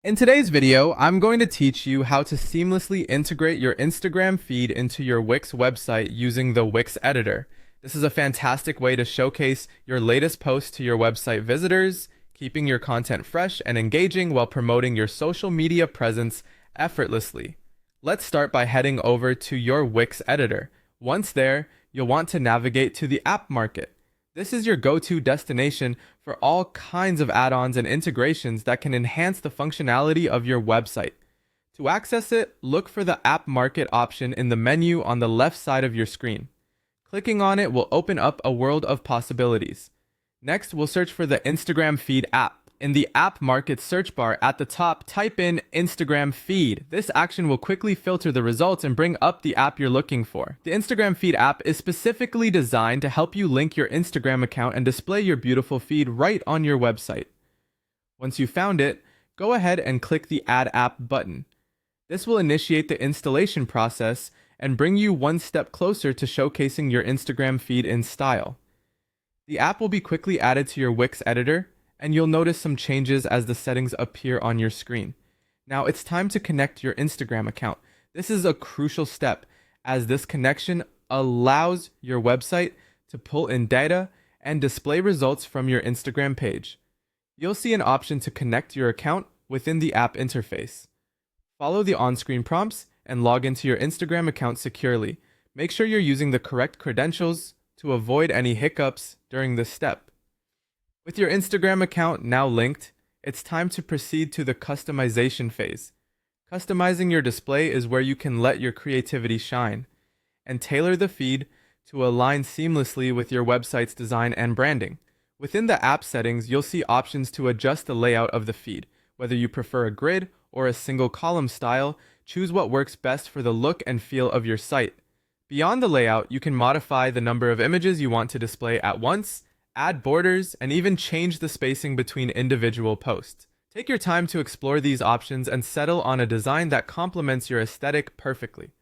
In today's video, I'm going to teach you how to seamlessly integrate your Instagram feed into your Wix website using the Wix editor. This is a fantastic way to showcase your latest posts to your website visitors, keeping your content fresh and engaging while promoting your social media presence effortlessly. Let's start by heading over to your Wix editor. Once there, you'll want to navigate to the app market. This is your go-to destination for all kinds of add-ons and integrations that can enhance the functionality of your website. To access it, look for the App Market option in the menu on the left side of your screen. Clicking on it will open up a world of possibilities. Next, we'll search for the Instagram Feed app. In the App Market search bar at the top, type in Instagram Feed. This action will quickly filter the results and bring up the app you're looking for. The Instagram Feed app is specifically designed to help you link your Instagram account and display your beautiful feed right on your website. Once you've found it, go ahead and click the Add App button. This will initiate the installation process and bring you one step closer to showcasing your Instagram feed in style. The app will be quickly added to your Wix editor, and you'll notice some changes as the settings appear on your screen. Now it's time to connect your Instagram account. This is a crucial step as this connection allows your website to pull in data and display results from your Instagram page. You'll see an option to connect your account within the app interface. Follow the on-screen prompts and log into your Instagram account securely. Make sure you're using the correct credentials to avoid any hiccups during this step. With your Instagram account now linked, it's time to proceed to the customization phase. Customizing your display is where you can let your creativity shine and tailor the feed to align seamlessly with your website's design and branding. Within the app settings, you'll see options to adjust the layout of the feed. Whether you prefer a grid or a single column style, choose what works best for the look and feel of your site. Beyond the layout, you can modify the number of images you want to display at once, add borders, and even change the spacing between individual posts. Take your time to explore these options and settle on a design that complements your aesthetic perfectly.